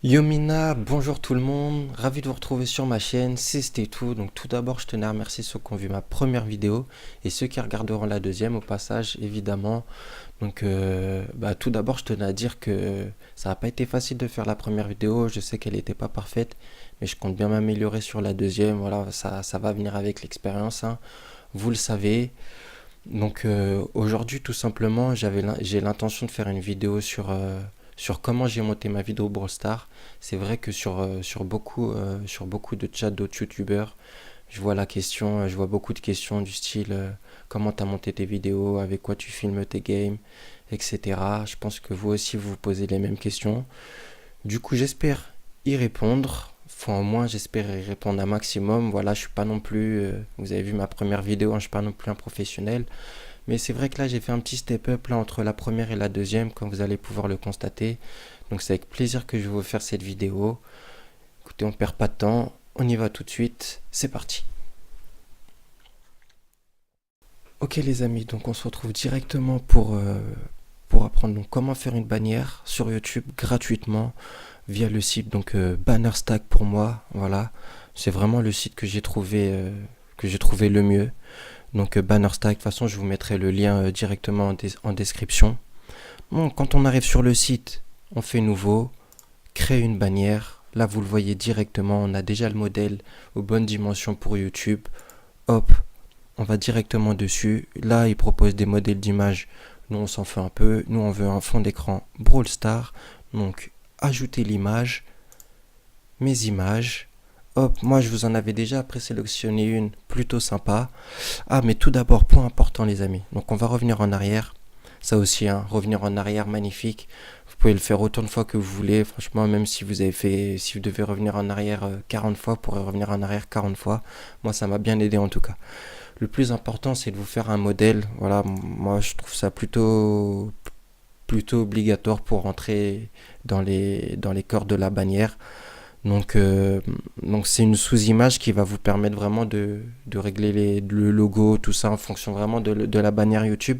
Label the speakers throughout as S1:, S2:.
S1: Yomina, bonjour tout le monde, ravi de vous retrouver sur ma chaîne, c'était tout. Donc tout d'abord je tenais à remercier ceux qui ont vu ma première vidéo et ceux qui regarderont la deuxième au passage évidemment. Donc tout d'abord je tenais à dire que ça n'a pas été facile de faire la première vidéo, je sais qu'elle n'était pas parfaite, mais je compte bien m'améliorer sur la deuxième, voilà, ça va venir avec l'expérience, hein, vous le savez. Donc aujourd'hui tout simplement j'ai l'intention de faire une vidéo sur comment j'ai monté ma vidéo Brawl Stars. C'est vrai que sur beaucoup de chats d'autres youtubeurs, je vois la question, je vois beaucoup de questions du style comment t'as monté tes vidéos, avec quoi tu filmes tes games, etc. Je pense que vous aussi vous vous posez les mêmes questions. Du coup j'espère y répondre. Enfin, au moins j'espère y répondre un maximum. Voilà, je suis pas non plus, vous avez vu ma première vidéo, hein, je suis pas non plus un professionnel. Mais c'est vrai que là, j'ai fait un petit step-up là entre la première et la deuxième, comme vous allez pouvoir le constater. Donc c'est avec plaisir que je vais vous faire cette vidéo. Écoutez, on perd pas de temps, on y va tout de suite, c'est parti. Ok les amis, donc on se retrouve directement pour apprendre donc comment faire une bannière sur YouTube gratuitement via le site donc Bannerstack pour moi. Voilà, c'est vraiment le site que j'ai trouvé le mieux. Donc Bannerstack, de toute façon je vous mettrai le lien directement en description. Bon, quand on arrive sur le site, on fait nouveau, créer une bannière. Là, vous le voyez directement, on a déjà le modèle aux bonnes dimensions pour YouTube. Hop, on va directement dessus. Là, il propose des modèles d'images. Nous, on s'en fait un peu. Nous, on veut un fond d'écran Brawl Stars. Donc, ajouter l'image, mes images. Hop, moi, je vous en avais déjà présélectionné une plutôt sympa. Ah, mais tout d'abord, point important, les amis. Donc, on va revenir en arrière. Ça aussi, hein, revenir en arrière, magnifique. Vous pouvez le faire autant de fois que vous voulez. Franchement, même si vous avez fait, si vous devez revenir en arrière 40 fois, vous pourrez revenir en arrière 40 fois. Moi, ça m'a bien aidé en tout cas. Le plus important, c'est de vous faire un modèle. Voilà, moi, je trouve ça plutôt obligatoire pour rentrer dans les corps de la bannière. Donc, donc c'est une sous-image qui va vous permettre vraiment de régler le logo, tout ça en fonction vraiment de la bannière YouTube.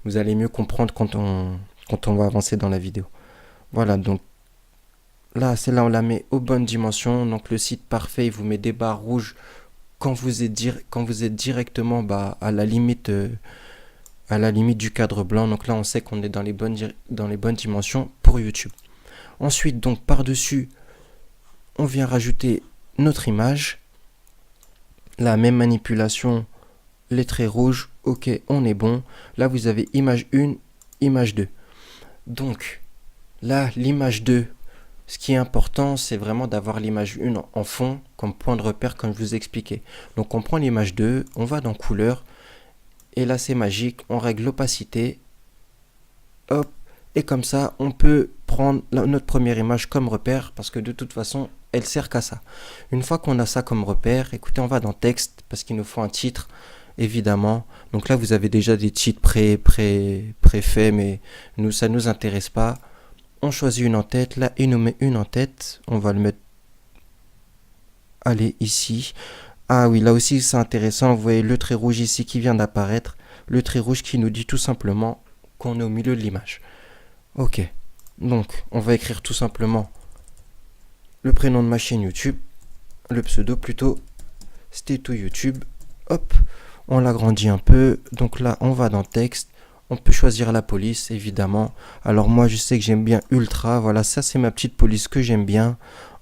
S1: Vous allez mieux comprendre quand on va avancer dans la vidéo. Voilà, donc là, celle-là, on la met aux bonnes dimensions. Donc le site parfait, il vous met des barres rouges quand vous êtes directement à la limite du cadre blanc. Donc là, on sait qu'on est dans les bonnes dimensions pour YouTube. Ensuite, donc par-dessus, on vient rajouter notre image. La même manipulation, les traits rouges, ok, on est bon. Là, vous avez image 1, image 2. Donc, là, l'image 2, ce qui est important, c'est vraiment d'avoir l'image 1 en fond, comme point de repère, comme je vous expliquais. Donc, on prend l'image 2, on va dans couleur, et là, c'est magique, on règle l'opacité, hop, et comme ça, on peut prendre notre première image comme repère, parce que de toute façon, elle sert qu'à ça. Une fois qu'on a ça comme repère, écoutez, on va dans texte, parce qu'il nous faut un titre, évidemment. Donc là, vous avez déjà des titres préfaits, mais nous, ça ne nous intéresse pas. On choisit une en tête, là, il nous met une en tête, on va le mettre, allez, ici. Ah oui, là aussi, c'est intéressant, vous voyez le trait rouge ici qui vient d'apparaître, le trait rouge qui nous dit tout simplement qu'on est au milieu de l'image. Ok, donc on va écrire tout simplement le prénom de ma chaîne YouTube, le pseudo plutôt, c'était tout YouTube. Hop, on l'agrandit un peu. Donc là, on va dans texte. On peut choisir la police, évidemment. Alors moi, je sais que j'aime bien Ultra. Voilà, ça c'est ma petite police que j'aime bien.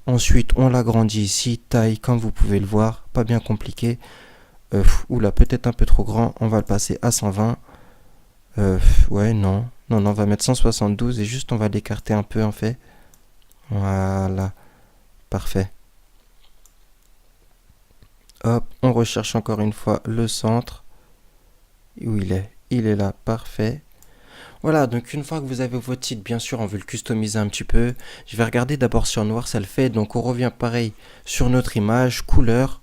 S1: Ensuite, on l'agrandit ici, taille, comme vous pouvez le voir, pas bien compliqué. Oula, peut-être un peu trop grand. On va le passer à 120. Ouais, non. Non, on va mettre 172 et juste on va l'écarter un peu en fait. Voilà, parfait. Hop, on recherche encore une fois le centre. Où il est? Il est là, parfait. Voilà, donc une fois que vous avez votre titre, bien sûr, on veut le customiser un petit peu. Je vais regarder d'abord sur noir, ça le fait. Donc on revient pareil sur notre image, couleur.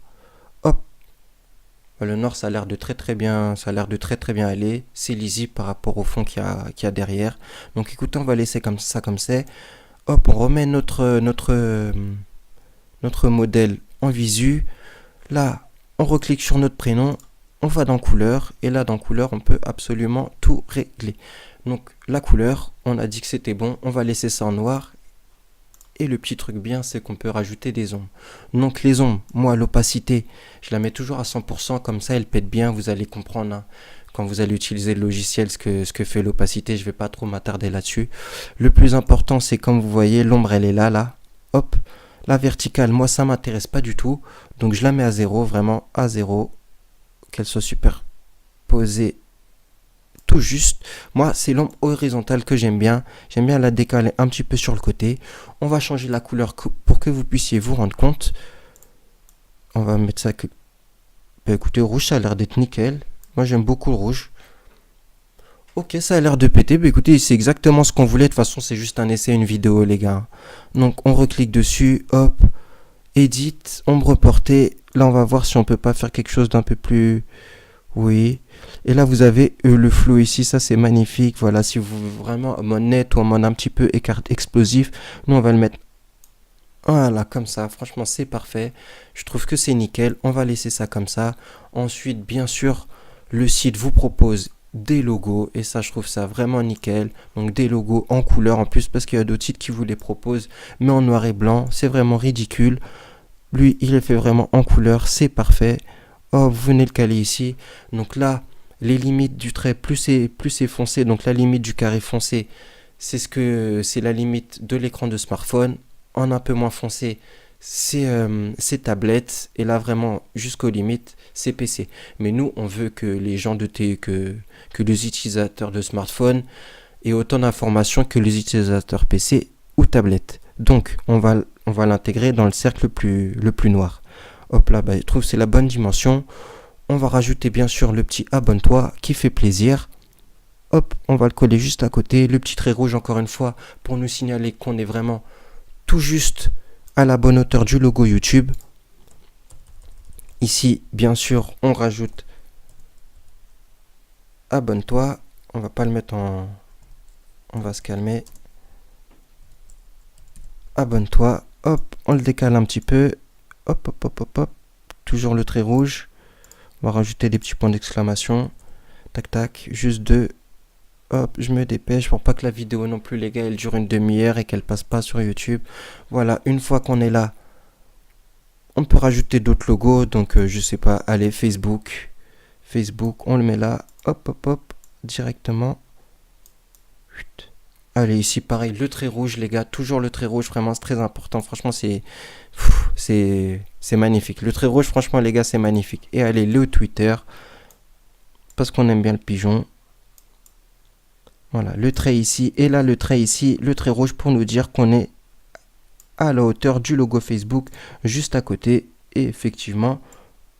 S1: Hop, le noir, ça a l'air de très bien, ça a l'air de très bien aller. C'est lisible par rapport au fond qu'il y a derrière. Donc écoutez, on va laisser comme ça, comme c'est. Hop, on remet notre modèle en visu. Là, on reclique sur notre prénom, on va dans couleur, et là dans couleur, on peut absolument tout régler. Donc la couleur, on a dit que c'était bon, on va laisser ça en noir, Et le petit truc bien, c'est qu'on peut rajouter des ombres. Donc les ombres, moi l'opacité, je la mets toujours à 100%, comme ça elle pète bien, vous allez comprendre hein, quand vous allez utiliser le logiciel ce que fait l'opacité, je vais pas trop m'attarder là-dessus. Le plus important c'est comme vous voyez, l'ombre elle est là, hop. La verticale, moi ça m'intéresse pas du tout, donc je la mets à 0, vraiment à 0, qu'elle soit superposée tout juste. Moi, c'est l'ombre horizontale que j'aime bien. J'aime bien la décaler un petit peu sur le côté. On va changer la couleur pour que vous puissiez vous rendre compte. On va mettre ça que... Bah, écoutez, rouge, ça a l'air d'être nickel. Moi, j'aime beaucoup le rouge. Ok, ça a l'air de péter. Bah, écoutez, c'est exactement ce qu'on voulait. De toute façon, c'est juste un essai, une vidéo, les gars. Donc, on reclique dessus. Hop. Edit. Ombre portée. Là, on va voir si on peut pas faire quelque chose d'un peu plus... Oui. Et là, vous avez le flou ici. Ça, c'est magnifique. Voilà, si vous voulez vraiment en mode net ou en mode un petit peu explosif, nous, on va le mettre. Voilà, comme ça. Franchement, c'est parfait. Je trouve que c'est nickel. On va laisser ça comme ça. Ensuite, bien sûr, le site vous propose des logos. Et ça, je trouve ça vraiment nickel. Donc, des logos en couleur en plus, parce qu'il y a d'autres sites qui vous les proposent, mais en noir et blanc. C'est vraiment ridicule. Lui, il est fait vraiment en couleur. C'est parfait. Oh, vous venez le caler ici. Donc là, les limites du trait, plus c'est foncé. Donc la limite du carré foncé, c'est la limite de l'écran de smartphone. En un peu moins foncé, c'est tablette. Et là, vraiment, jusqu'aux limites, c'est PC. Mais nous, on veut que les gens que les utilisateurs de smartphone aient autant d'informations que les utilisateurs PC ou tablette. Donc, on va l'intégrer dans le cercle le plus noir. Hop là, bah, je trouve que c'est la bonne dimension. On va rajouter bien sûr le petit abonne-toi qui fait plaisir. Hop, on va le coller juste à côté. Le petit trait rouge encore une fois pour nous signaler qu'on est vraiment tout juste à la bonne hauteur du logo YouTube. Ici, bien sûr, on rajoute abonne-toi. On va pas le mettre en... On va se calmer. Abonne-toi. Hop, on le décale un petit peu. Hop, hop, hop, hop, hop. Toujours le trait rouge. On va rajouter des petits points d'exclamation. Tac, tac. Juste deux. Hop, je me dépêche pour pas que la vidéo non plus, les gars, elle dure une demi-heure et qu'elle passe pas sur YouTube. Voilà, une fois qu'on est là, on peut rajouter d'autres logos. Donc, je sais pas, allez, Facebook. Facebook, on le met là. Hop, hop, hop. Directement. Chut. Allez, ici, pareil, le trait rouge, les gars. Toujours le trait rouge, vraiment, c'est très important. Franchement, c'est magnifique. Le trait rouge, franchement, les gars, c'est magnifique. Et allez, le Twitter. Parce qu'on aime bien le pigeon. Voilà, le trait ici. Et là, le trait ici. Le trait rouge pour nous dire qu'on est à la hauteur du logo Facebook. Juste à côté. Et effectivement,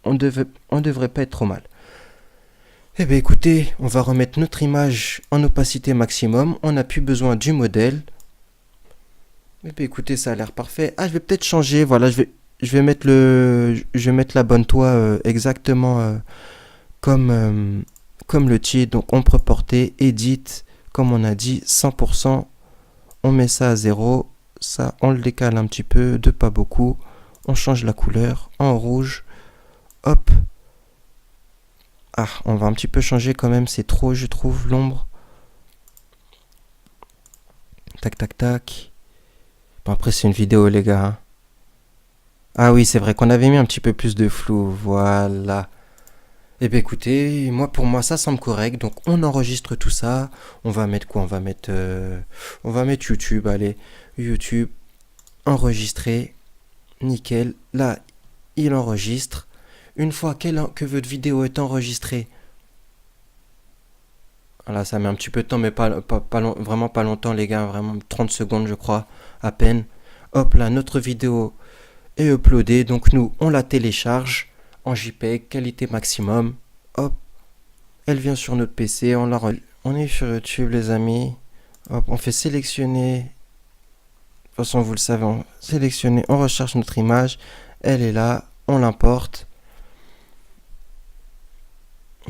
S1: on devrait pas être trop mal. Eh bien écoutez, on va remettre notre image en opacité maximum. On n'a plus besoin du modèle. Eh bien écoutez, ça a l'air parfait. Ah, je vais peut-être changer. Voilà, je vais mettre l'abonne-toi exactement comme le titre. Donc on peut porter, edit, comme on a dit, 100%. On met ça à 0. Ça, on le décale un petit peu, de pas beaucoup. On change la couleur en rouge. Hop. Ah, on va un petit peu changer quand même, c'est trop, je trouve, l'ombre. Tac, tac, tac. Bon, après, c'est une vidéo, les gars. Hein. Ah oui, c'est vrai qu'on avait mis un petit peu plus de flou. Voilà. Eh bien, écoutez, pour moi, ça semble correct. Donc, on enregistre tout ça. On va mettre quoi? On va mettre YouTube. Allez, YouTube, enregistrer. Nickel. Là, il enregistre. Une fois que votre vidéo est enregistrée, là ça met un petit peu de temps, mais vraiment pas longtemps, les gars, vraiment 30 secondes, je crois, à peine. Hop là, notre vidéo est uploadée, donc nous, on la télécharge en JPEG, qualité maximum. Hop, elle vient sur notre PC, on est sur YouTube, les amis. Hop, on fait sélectionner. De toute façon, vous le savez, sélectionner, on recherche notre image. Elle est là, on l'importe.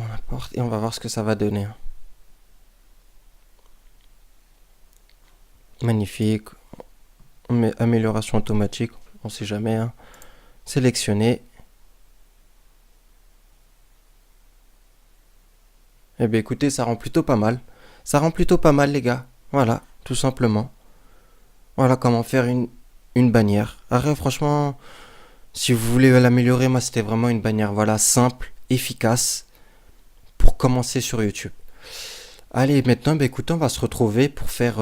S1: On l'importe et on va voir ce que ça va donner. Magnifique. On met amélioration automatique, on sait jamais. Hein. Sélectionner. Eh bien écoutez, ça rend plutôt pas mal. Ça rend plutôt pas mal les gars. Voilà, tout simplement. Voilà comment faire une bannière. Après, franchement, si vous voulez l'améliorer, moi c'était vraiment une bannière, voilà, simple, efficace pour commencer sur YouTube. Allez, maintenant, bah, écoutez, on va se retrouver pour faire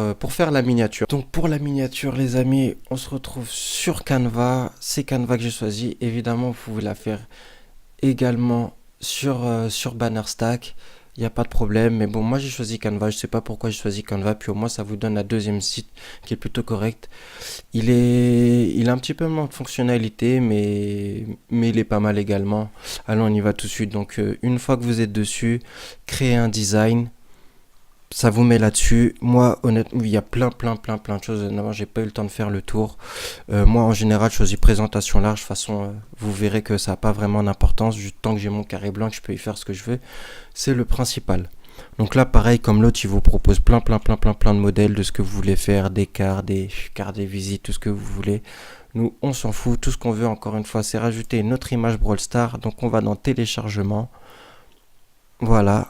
S1: la miniature. Donc pour la miniature, les amis, on se retrouve sur Canva. C'est Canva que j'ai choisi. Évidemment, vous pouvez la faire également sur Bannerstack. Il n'y a pas de problème. Mais bon, moi j'ai choisi Canva. Je sais pas pourquoi j'ai choisi Canva. Puis au moins, ça vous donne la deuxième site qui est plutôt correct. Il a un petit peu moins de fonctionnalité, mais il est pas mal également. Allons, on y va tout de suite. Donc une fois que vous êtes dessus, créez un design. Ça vous met là-dessus. Moi, honnêtement, il y a plein de choses. Non, j'ai pas eu le temps de faire le tour. Moi, en général, je choisis présentation large. De toute façon, vous verrez que ça n'a pas vraiment d'importance. Tant que j'ai mon carré blanc, que je peux y faire ce que je veux. C'est le principal. Donc là, pareil, comme l'autre, il vous propose plein de modèles de ce que vous voulez faire, des cartes des visites, tout ce que vous voulez. Nous, on s'en fout. Tout ce qu'on veut, encore une fois, c'est rajouter notre image Brawl Stars. Donc, on va dans téléchargement. Voilà.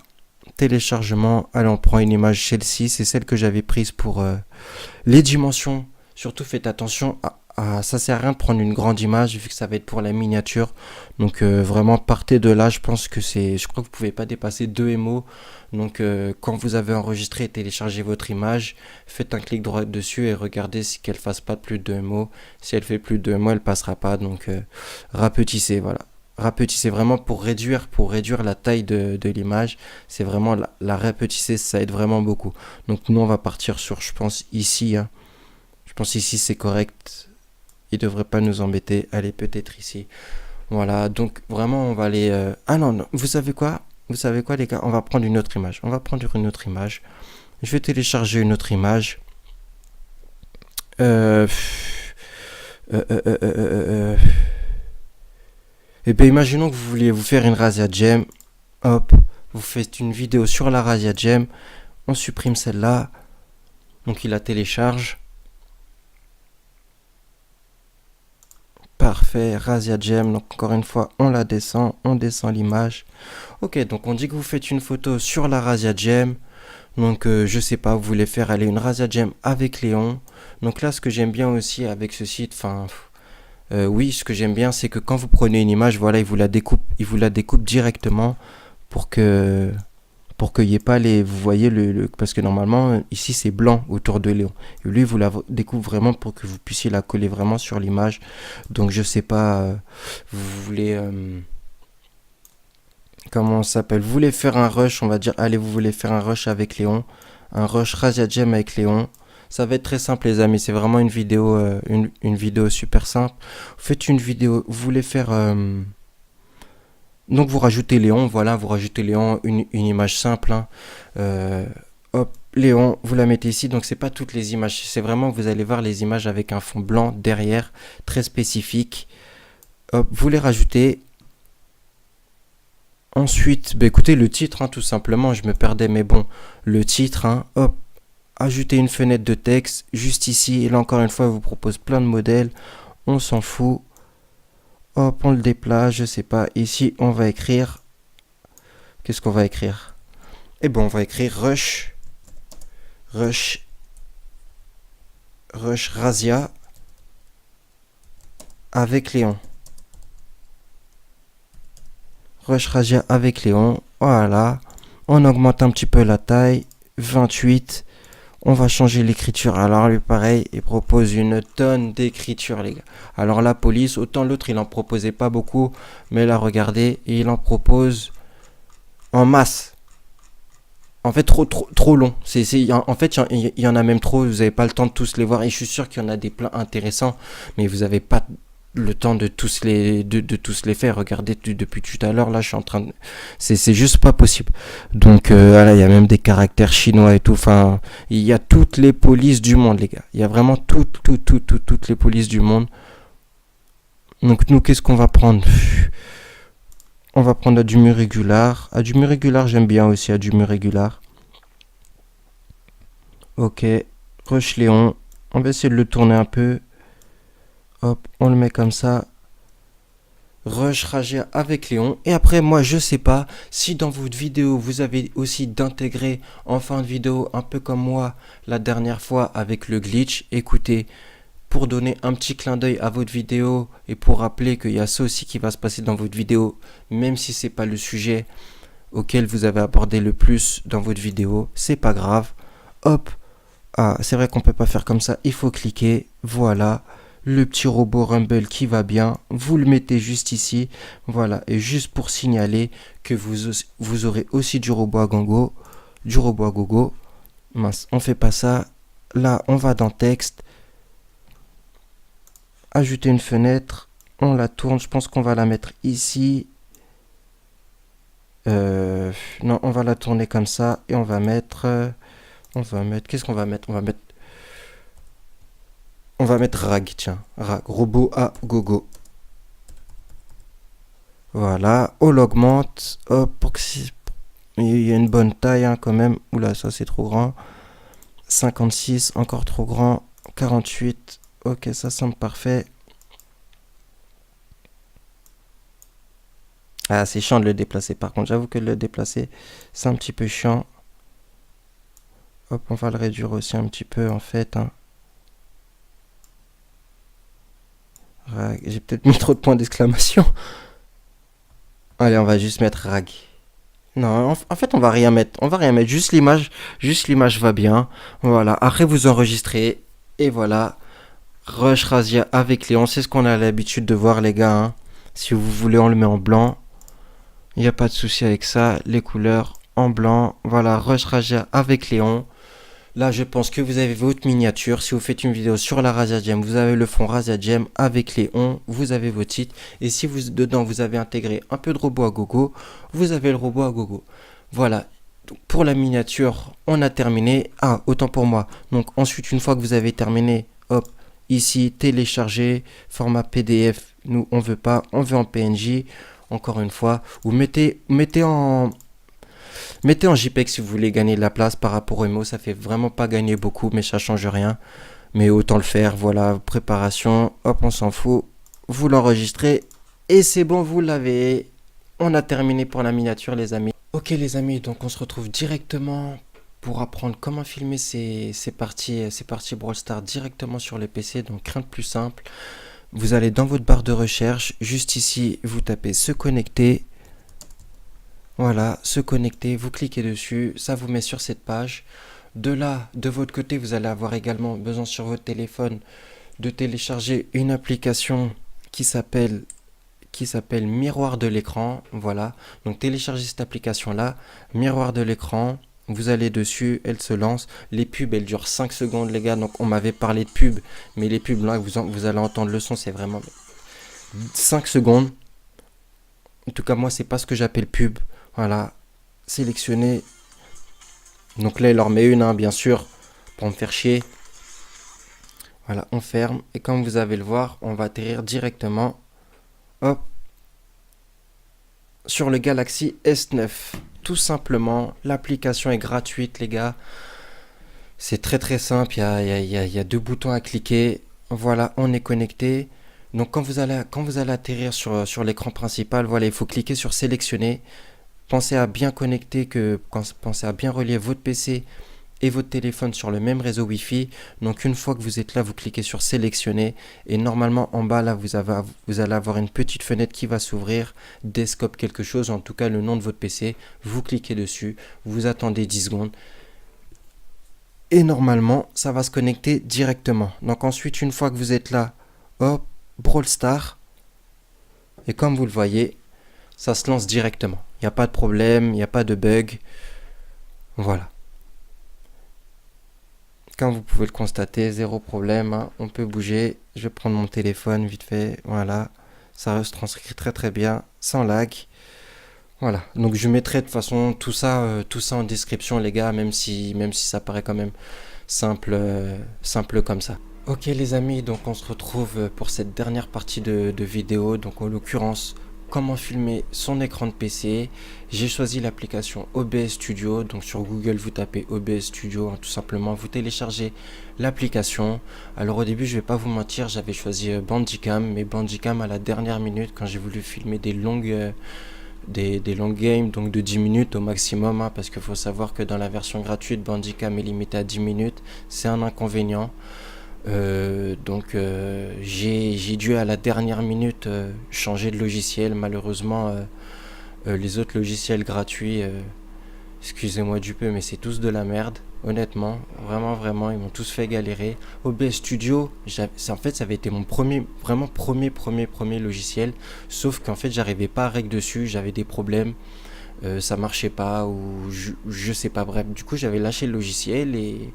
S1: Téléchargement, allez, on prend une image Chelsea, c'est celle que j'avais prise pour les dimensions. Surtout faites attention ça sert à rien de prendre une grande image vu que ça va être pour la miniature. Donc vraiment partez de là, je crois que vous pouvez pas dépasser 2 MO. Donc quand vous avez enregistré et téléchargé votre image, faites un clic droit dessus et regardez si qu'elle fasse pas plus de 2 MO. Si elle fait plus de 2 MO, elle passera pas. Donc rapetissez, voilà. Rapetissez vraiment pour réduire la taille de l'image. C'est vraiment la rapetisser, ça aide vraiment beaucoup. Donc nous on va partir sur, je pense ici. Je pense ici c'est correct. Il devrait pas nous embêter. Allez, peut-être ici. Voilà, donc vraiment on va aller... Ah non, vous savez quoi les gars? On va prendre une autre image. Je vais télécharger une autre image. Et bien imaginons que vous vouliez vous faire une Razzia Gem. Hop, vous faites une vidéo sur la Razzia Gem. On supprime celle-là. Donc il la télécharge. Parfait, Razzia Gem. Donc encore une fois, on la descend. On descend l'image. Ok, donc on dit que vous faites une photo sur la Razzia Gem. Donc je sais pas, vous voulez faire aller une Razzia Gem avec Léon. Donc là, ce que j'aime bien aussi avec ce site, oui, ce que j'aime bien, c'est que quand vous prenez une image, voilà, il vous la découpe directement pour qu'il n'y ait pas vous voyez parce que normalement ici c'est blanc autour de Léon. Et lui, vous la découpe vraiment pour que vous puissiez la coller vraiment sur l'image. Donc je sais pas, vous voulez comment ça s'appelle? Vous voulez faire un rush, on va dire, allez, vous voulez faire un rush avec Léon, un rush Razzia Gem avec Léon. Ça va être très simple les amis, c'est vraiment une vidéo, une vidéo super simple. Vous faites une vidéo, vous voulez faire... donc vous rajoutez Léon, voilà, vous rajoutez Léon, une image simple. Hop, Léon, vous la mettez ici, donc c'est pas toutes les images, c'est vraiment, vous allez voir les images avec un fond blanc derrière, très spécifique. Hop, vous les rajoutez. Ensuite, écoutez, le titre, tout simplement, je me perdais, mais bon, le titre, hop. Ajouter une fenêtre de texte juste ici. Et là encore une fois, il vous propose plein de modèles. On s'en fout. Hop, on le déplace. Je sais pas. Ici, on va écrire. Qu'est-ce qu'on va écrire? Eh bon, on va écrire Rush Razzia avec Léon. Rush Razzia avec Léon. Voilà. On augmente un petit peu la taille. 28. On va changer l'écriture. Alors lui pareil, il propose une tonne d'écriture les gars. Alors la police, autant l'autre il en proposait pas beaucoup, mais là regardez, il en propose en masse. En fait trop long. En fait il y en a même trop, vous n'avez pas le temps de tous les voir. Et je suis sûr qu'il y en a des pleins intéressants, mais vous n'avez pas le temps de tous les faire. Regardez depuis tout à l'heure là, je suis en train de... c'est juste pas possible. Donc voilà, il y a même des caractères chinois et tout. Enfin, il y a toutes les polices du monde les gars. Il y a vraiment toutes les polices du monde. Donc nous, qu'est-ce qu'on va prendre? On va prendre Adumu Régular. Adumu Régular, j'aime bien aussi Adumu Régular. Ok, Rush Léon. On va essayer de le tourner un peu. Hop, on le met comme ça. Rush Razzia avec Léon. Et après, moi, je sais pas si dans votre vidéo, vous avez aussi d'intégrer en fin de vidéo, un peu comme moi la dernière fois avec le glitch. Écoutez, pour donner un petit clin d'œil à votre vidéo et pour rappeler qu'il y a ça aussi qui va se passer dans votre vidéo, même si c'est pas le sujet auquel vous avez abordé le plus dans votre vidéo, c'est pas grave. Hop, ah, c'est vrai qu'on peut pas faire comme ça, il faut cliquer, voilà, le petit robot Rumble qui va bien, vous le mettez juste ici, voilà, et juste pour signaler que vous aurez aussi du robot à gogo, mince, on fait pas ça, là on va dans texte, ajouter une fenêtre, on la tourne, je pense qu'on va la mettre ici. Non, on va la tourner comme ça et on va mettre, qu'est-ce qu'on va mettre? On va mettre RAG, tiens, RAG, robot à gogo. Voilà, on l'augmente, hop, pour que il y a une bonne taille hein, quand même. Oula, ça c'est trop grand. 56, encore trop grand. 48, ok, ça semble parfait. Ah, c'est chiant de le déplacer. Par contre, j'avoue que le déplacer, c'est un petit peu chiant. Hop, on va le réduire aussi un petit peu en fait. Hein. RAG, j'ai peut-être mis trop de points d'exclamation. Allez, on va juste mettre RAG. Non, en fait, on va rien mettre. On va rien mettre. Juste l'image va bien. Voilà. Après, vous enregistrez. Et voilà. Rush Razia avec Léon. C'est ce qu'on a l'habitude de voir, les gars. Hein. Si vous voulez, on le met en blanc. Il n'y a pas de souci avec ça. Les couleurs en blanc. Voilà. Rush Razia avec Léon. Là, je pense que vous avez votre miniature. Si vous faites une vidéo sur la Razia Gem, vous avez le fond Razia Gem avec Léon. Vous avez vos titres. Et si vous dedans, vous avez intégré un peu de robot à gogo, vous avez le robot à gogo. Voilà. Donc, pour la miniature, on a terminé. Ah, autant pour moi. Donc ensuite, une fois que vous avez terminé, hop, ici, télécharger, format PDF. Nous, on veut pas. On veut en PNJ. Encore une fois, vous mettez en JPEG si vous voulez gagner de la place par rapport au MO, ça fait vraiment pas gagner beaucoup, mais ça change rien. Mais autant le faire, voilà, préparation, hop, on s'en fout. Vous l'enregistrez et c'est bon, vous l'avez. On a terminé pour la miniature, les amis. Ok, les amis, donc on se retrouve directement pour apprendre comment filmer ces parties Brawl Stars directement sur le PC. Donc rien de plus simple. Vous allez dans votre barre de recherche, juste ici, vous tapez se connecter. Voilà, se connecter, vous cliquez dessus, ça vous met sur cette page. De là, de votre côté, vous allez avoir également besoin sur votre téléphone de télécharger une application qui s'appelle Miroir de l'écran. Voilà, donc téléchargez cette application-là, Miroir de l'écran. Vous allez dessus, elle se lance. Les pubs, elles durent 5 secondes, les gars. Donc on m'avait parlé de pubs, mais les pubs, là, vous allez entendre le son, c'est vraiment 5 secondes. En tout cas, moi, c'est pas ce que j'appelle pub. Voilà, sélectionner. Donc là, il en met une, hein, bien sûr, pour me faire chier. Voilà, on ferme. Et comme vous allez le voir, on va atterrir directement, hop, sur le Galaxy S9. Tout simplement, l'application est gratuite, les gars. C'est très très simple, il y a 2 boutons à cliquer. Voilà, on est connecté. Donc quand vous allez atterrir sur l'écran principal, voilà, il faut cliquer sur sélectionner. Pensez à bien connecter, pensez à bien relier votre PC et votre téléphone sur le même réseau Wi-Fi. Donc une fois que vous êtes là, vous cliquez sur sélectionner et normalement en bas là, vous allez avoir une petite fenêtre qui va s'ouvrir, Desktop quelque chose, en tout cas le nom de votre PC. Vous cliquez dessus, vous attendez 10 secondes et normalement ça va se connecter directement. Donc ensuite, une fois que vous êtes là, hop, Brawl Stars, et comme vous le voyez, ça se lance directement. Il n'y a pas de problème, il n'y a pas de bug. Voilà. Comme vous pouvez le constater, zéro problème. Hein. On peut bouger. Je vais prendre mon téléphone vite fait. Voilà. Ça se transcrit très très bien, sans lag. Voilà. Donc je mettrai de toute façon tout ça en description, les gars, même si ça paraît quand même simple comme ça. Ok les amis, donc on se retrouve pour cette dernière partie de vidéo. Donc en l'occurrence, comment filmer son écran de PC. J'ai choisi l'application OBS Studio. Donc sur Google, vous tapez OBS Studio, hein, tout simplement. Vous téléchargez l'application. Alors au début, je vais pas vous mentir, j'avais choisi Bandicam. Mais Bandicam à la dernière minute, quand j'ai voulu filmer des longues games, donc de 10 minutes au maximum. Hein, parce qu'il faut savoir que dans la version gratuite, Bandicam est limité à 10 minutes. C'est un inconvénient. J'ai dû à la dernière minute changer de logiciel. Malheureusement, les autres logiciels gratuits, excusez-moi du peu, mais c'est tous de la merde. Honnêtement, vraiment, vraiment, ils m'ont tous fait galérer. OBS Studio, en fait, ça avait été mon premier logiciel. Sauf qu'en fait, j'arrivais pas à règle dessus, j'avais des problèmes. Ça marchait pas ou je sais pas, bref, du coup j'avais lâché le logiciel et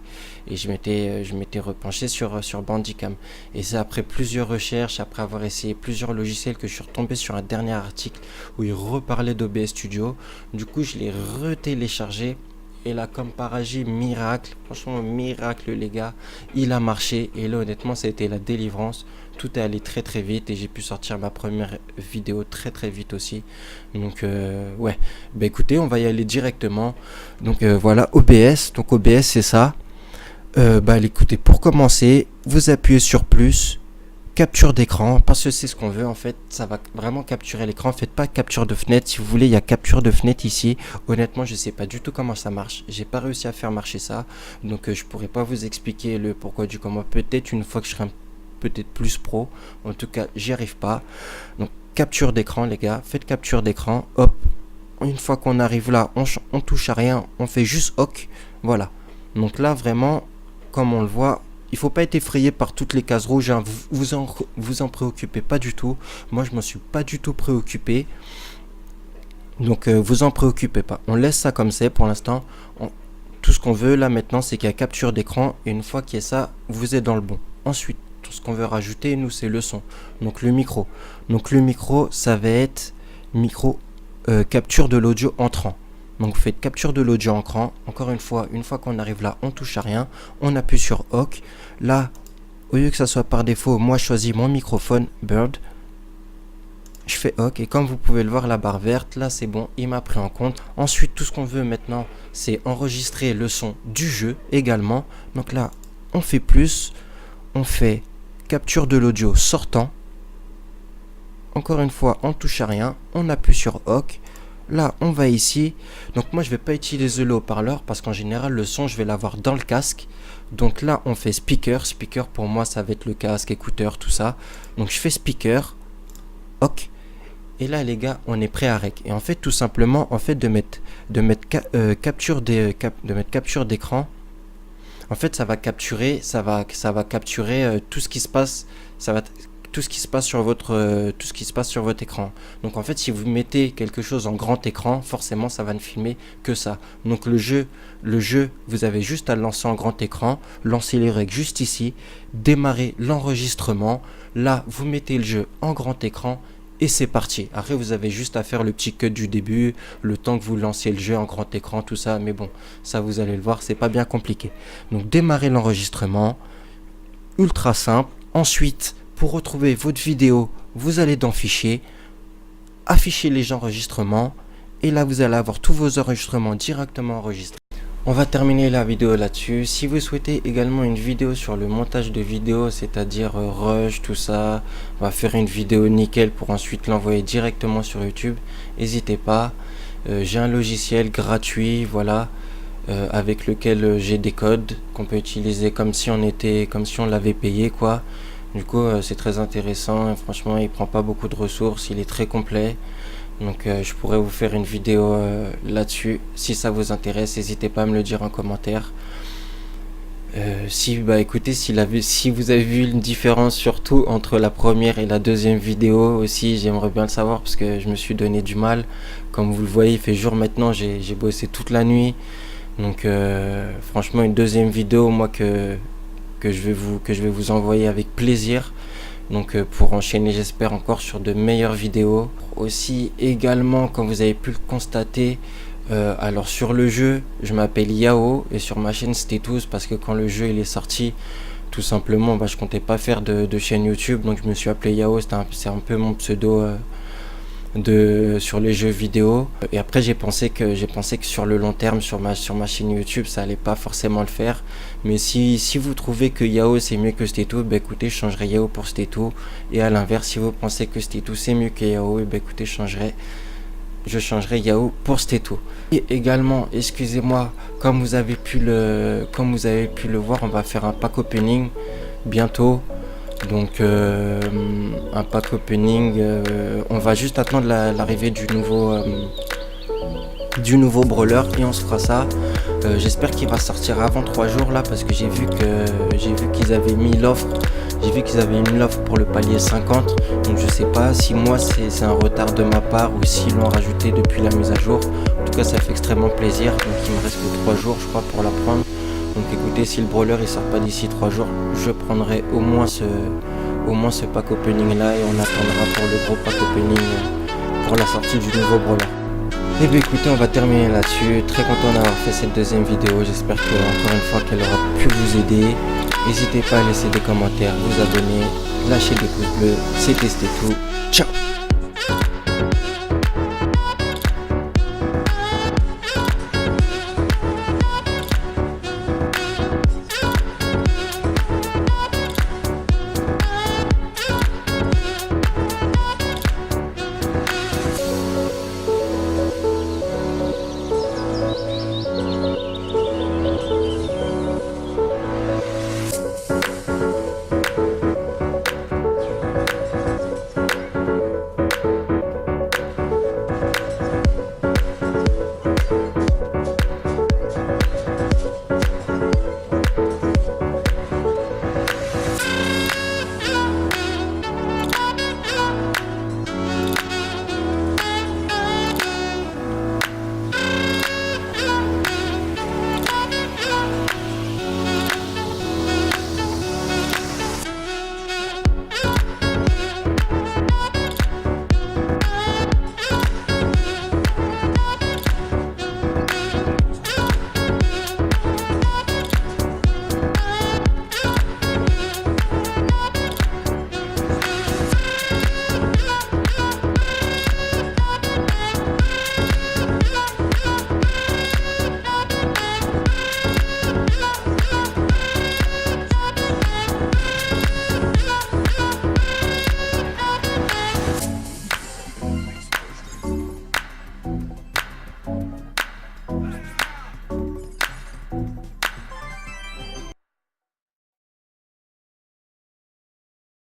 S1: je m'étais repenché sur Bandicam, et c'est après plusieurs recherches, après avoir essayé plusieurs logiciels, que je suis retombé sur un dernier article où il reparlait d'OBS Studio. Du coup je l'ai retéléchargé et là, comme par magie, miracle, franchement miracle les gars, il a marché, et là honnêtement ça a été la délivrance. Tout est allé très très vite et j'ai pu sortir ma première vidéo très très vite aussi. Donc ouais, bah écoutez, on va y aller directement. Donc voilà, OBS, donc OBS c'est ça. Bah écoutez, pour commencer, vous appuyez sur plus, capture d'écran, parce que c'est ce qu'on veut en fait, ça va vraiment capturer l'écran. Faites pas capture de fenêtre, si vous voulez il y a capture de fenêtre ici. Honnêtement je sais pas du tout comment ça marche, j'ai pas réussi à faire marcher ça, donc je pourrais pas vous expliquer le pourquoi du comment. Peut-être une fois que je serai peut-être plus pro, en tout cas j'y arrive pas. Donc capture d'écran les gars, faites capture d'écran, hop, une fois qu'on arrive là, on touche à rien, on fait juste OK, voilà. Donc là vraiment, comme on le voit, il faut pas être effrayé par toutes les cases rouges, hein. Vous en préoccupez pas du tout. Moi je m'en suis pas du tout préoccupé, donc vous en préoccupez pas, on laisse ça comme c'est pour l'instant. Tout ce qu'on veut là maintenant c'est qu'il y a capture d'écran, et une fois qu'il y a ça, vous êtes dans le bon. Ensuite tout ce qu'on veut rajouter nous c'est le son, donc le micro. Donc le micro ça va être micro capture de l'audio entrant. Donc vous faites capture de l'audio entrant. Encore une fois qu'on arrive là, on touche à rien, on appuie sur OK. Là, au lieu que ça soit par défaut, moi je choisis mon microphone Bird. Je fais OK, et comme vous pouvez le voir, la barre verte, là c'est bon, il m'a pris en compte. Ensuite, tout ce qu'on veut maintenant, c'est enregistrer le son du jeu également. Donc là, on fait plus, on fait capture de l'audio sortant. Encore une fois, on touche à rien, on appuie sur OK. Là, on va ici. Donc moi, je vais pas utiliser le haut-parleur parce qu'en général, le son, je vais l'avoir dans le casque. Donc là, on fait speaker. Speaker, pour moi, ça va être le casque, écouteur, tout ça. Donc je fais speaker. OK. Et là, les gars, on est prêt à rec. Et en fait, tout simplement, en fait, de mettre capture d'écran. En fait, ça va capturer tout ce qui se passe. Tout ce qui se passe sur votre écran. Donc en fait, si vous mettez quelque chose en grand écran, forcément ça va ne filmer que ça. Donc le jeu, vous avez juste à le lancer en grand écran, lancer les règles juste ici, démarrer l'enregistrement. Là, vous mettez le jeu en grand écran et c'est parti. Après, vous avez juste à faire le petit cut du début, le temps que vous lanciez le jeu en grand écran, tout ça. Mais bon, ça vous allez le voir, c'est pas bien compliqué. Donc démarrer l'enregistrement, ultra simple. Ensuite, pour retrouver votre vidéo, vous allez dans Fichier, afficher les enregistrements, et là vous allez avoir tous vos enregistrements directement enregistrés. On va terminer la vidéo là-dessus. Si vous souhaitez également une vidéo sur le montage de vidéos, c'est-à-dire rush, tout ça, on va faire une vidéo nickel pour ensuite l'envoyer directement sur YouTube. N'hésitez pas. J'ai un logiciel gratuit, voilà, avec lequel j'ai des codes qu'on peut utiliser comme si on l'avait payé, quoi. Du coup c'est très intéressant, et franchement il prend pas beaucoup de ressources, il est très complet. Donc je pourrais vous faire une vidéo là-dessus. Si ça vous intéresse, n'hésitez pas à me le dire en commentaire. Si vous avez vu une différence surtout entre la première et la deuxième vidéo aussi, j'aimerais bien le savoir parce que je me suis donné du mal. Comme vous le voyez, il fait jour maintenant, j'ai bossé toute la nuit. Donc franchement une deuxième vidéo moi que je vais vous envoyer avec plaisir. Donc pour enchaîner, j'espère encore sur de meilleures vidéos. Aussi également, comme vous avez pu le constater, alors sur le jeu, je m'appelle Yao, et sur ma chaîne c'était tous parce que quand le jeu il est sorti, tout simplement, je comptais pas faire de chaîne YouTube, donc je me suis appelé Yao. C'est un peu mon pseudo sur les jeux vidéo. Et après j'ai pensé que sur le long terme, sur ma chaîne YouTube, ça allait pas forcément le faire. Mais si vous trouvez que Yao c'est mieux que Steto, écoutez, je changerai Yao pour Steto. Et à l'inverse, si vous pensez que Steto c'est mieux que Yao, écoutez, je changerai Yao pour Steto. Et également, excusez-moi, comme vous avez pu le voir, on va faire un pack opening. bientôt. Donc un pack opening, on va juste attendre l'arrivée du nouveau brawler et on se fera ça. J'espère qu'il va sortir avant 3 jours là, parce que j'ai vu qu'ils avaient mis l'offre. J'ai vu qu'ils avaient une offre pour le palier 50. Donc je sais pas si moi c'est un retard de ma part ou s'ils l'ont rajouté depuis la mise à jour. En tout cas ça fait extrêmement plaisir. Donc il me reste que 3 jours je crois pour la prendre. Donc écoutez, si le brawler il sort pas d'ici 3 jours, je prendrai au moins ce pack opening là, et on attendra pour le gros pack opening pour la sortie du nouveau brawler. Et bien écoutez, on va terminer là-dessus. Très content d'avoir fait cette deuxième vidéo. J'espère que encore une fois qu'elle aura pu vous aider. N'hésitez pas à laisser des commentaires, vous abonner, lâcher des pouces bleus. C'était tout. Ciao.